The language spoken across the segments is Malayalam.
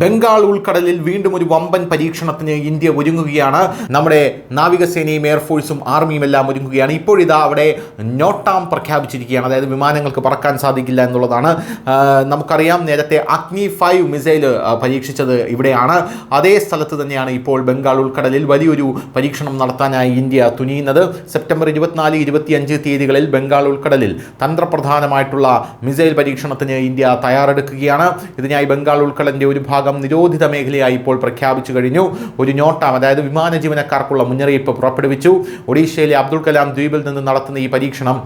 ബംഗാൾ ഉൾക്കടലിൽ വീണ്ടും ഒരു വമ്പൻ പരീക്ഷണത്തിന് ഇന്ത്യ ഒരുങ്ങുകയാണ്. നമ്മുടെ നാവികസേനയും എയർഫോഴ്സും ആർമിയും എല്ലാം ഒരുങ്ങുകയാണ്. ഇപ്പോഴിതാ അവിടെ നോട്ടാം പ്രഖ്യാപിച്ചിരിക്കുകയാണ്. അതായത് വിമാനങ്ങൾക്ക് പറക്കാൻ സാധിക്കില്ല എന്നുള്ളതാണ്. നമുക്കറിയാം, നേരത്തെ അഗ്നി 5 മിസൈൽ പരീക്ഷിച്ചത് ഇവിടെയാണ്. അതേ സ്ഥലത്ത് തന്നെയാണ് ഇപ്പോൾ ബംഗാൾ ഉൾക്കടലിൽ വലിയൊരു പരീക്ഷണം നടത്താനായി ഇന്ത്യ തുനിയുന്നത്. സെപ്റ്റംബർ 24, 25 തീയതികളിൽ ബംഗാൾ ഉൾക്കടലിൽ തന്ത്രപ്രധാനമായിട്ടുള്ള മിസൈൽ പരീക്ഷണത്തിന് ഇന്ത്യ തയ്യാറെടുക്കുകയാണ്. ഇതിനായി ബംഗാൾ ഉൾക്കടലിൻ്റെ ഒരു ഭാഗം നിരോധിത മേഖലയായി ഇപ്പോൾ പ്രഖ്യാപിച്ചു കഴിഞ്ഞു. ഒരു നോട്ടാം, അതായത് വിമാന ജീവനക്കാർക്കുള്ള മുന്നറിയിപ്പ് പുറപ്പെടുവിച്ചു. ഒഡീഷയിലെ അബ്ദുൽ കലാം ദ്വീപിൽ നിന്ന് നടത്തുന്ന ഈ പരീക്ഷണം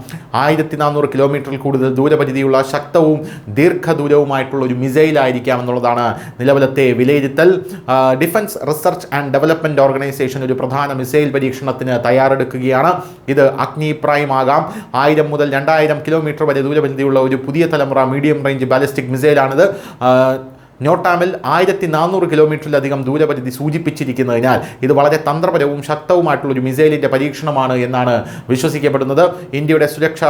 1400 കിലോമീറ്ററിൽ കൂടുതൽ ദൂരപരിധിയുള്ള ശക്തവും ദീർഘദൂരവുമായിട്ടുള്ള ഒരു മിസൈൽ ആയിരിക്കാം എന്നുള്ളതാണ് നിലവിലത്തെ വിലയിരുത്തൽ. Defence research and development organisation ഒരു പ്രധാന മിസൈൽ പരീക്ഷണത്തിന് തയ്യാറെടുക്കുകയാണ്. ഇത് അഗ്നി പ്രൈം ആകാം. 1000 മുതൽ 2000 കിലോമീറ്റർ വരെ ദൂരപരിധിയുള്ള ഒരു പുതിയ തലമുറ മീഡിയം റേഞ്ച് ബാലിസ്റ്റിക് മിസൈലാണിത്. നോട്ടാമിൽ 1400 കിലോമീറ്ററിലധികം ദൂരപരിധി സൂചിപ്പിച്ചിരിക്കുന്നതിനാൽ ഇത് വളരെ തന്ത്രപരവും ശക്തവുമായിട്ടുള്ള ഒരു മിസൈലിൻ്റെ പരീക്ഷണമാണ് എന്നാണ് വിശ്വസിക്കപ്പെടുന്നത്. ഇന്ത്യയുടെ സുരക്ഷ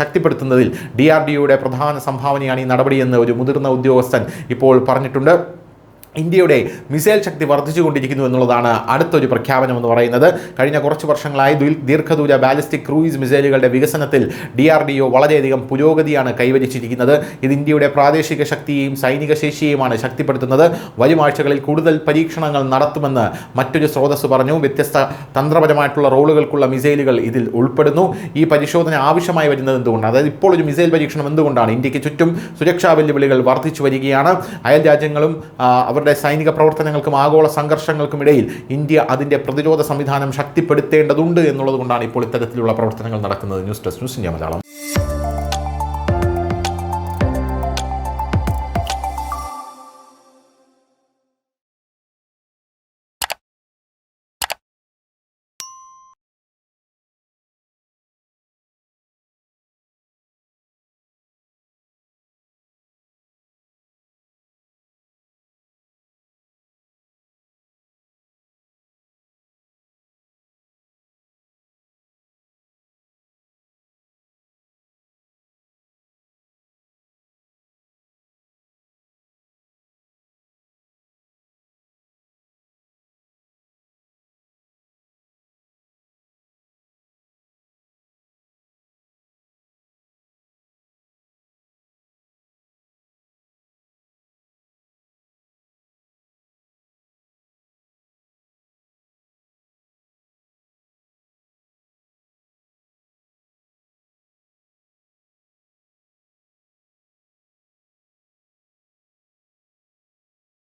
ശക്തിപ്പെടുത്തുന്നതിൽ DRDOയുടെ പ്രധാന സംഭാവനയാണ് ഈ നടപടിയെന്ന് ഒരു മുതിർന്ന ഉദ്യോഗസ്ഥൻ ഇപ്പോൾ പറഞ്ഞിട്ടുണ്ട്. ഇന്ത്യയുടെ മിസൈൽ ശക്തി വർദ്ധിച്ചുകൊണ്ടിരിക്കുന്നു എന്നുള്ളതാണ് അടുത്തൊരു പ്രഖ്യാപനം എന്ന് പറയുന്നത്. കഴിഞ്ഞ കുറച്ച് വർഷങ്ങളായി ദീർഘദൂര ബാലിസ്റ്റിക് ക്രൂയിസ് മിസൈലുകളുടെ വികസനത്തിൽ DRDO വളരെയധികം പുരോഗതിയാണ് കൈവരിച്ചിരിക്കുന്നത്. ഇത് ഇന്ത്യയുടെ പ്രാദേശിക ശക്തിയെയും സൈനിക ശേഷിയെയുമാണ് ശക്തിപ്പെടുത്തുന്നത്. വരും ആഴ്ചകളിൽ കൂടുതൽ പരീക്ഷണങ്ങൾ നടത്തുമെന്ന് മറ്റൊരു സ്രോതസ് പറഞ്ഞു. വ്യത്യസ്ത തന്ത്രപരമായിട്ടുള്ള റോളുകൾക്കുള്ള മിസൈലുകൾ ഇതിൽ ഉൾപ്പെടുന്നു. ഈ പരിശോധന ആവശ്യമായി വരുന്നത് എന്തുകൊണ്ടാണ്? അതായത് ഇപ്പോൾ ഒരു മിസൈൽ പരീക്ഷണം എന്തുകൊണ്ടാണ്? ഇന്ത്യക്ക് ചുറ്റും സുരക്ഷാ വെല്ലുവിളികൾ വർദ്ധിച്ചു വരികയാണ്. അയൽ രാജ്യങ്ങളും അവരുടെ സൈനിക പ്രവർത്തനങ്ങൾക്കും ആഗോള സംഘർഷങ്ങൾക്കുമിടയിൽ ഇന്ത്യ അതിൻ്റെ പ്രതിരോധ സംവിധാനം ശക്തിപ്പെടുത്തേണ്ടതുണ്ട് എന്നുള്ളത് കൊണ്ടാണ് ഇപ്പോൾ ഇത്തരത്തിലുള്ള പ്രവർത്തനങ്ങൾ നടക്കുന്നത്. News desk, news India Malayalam.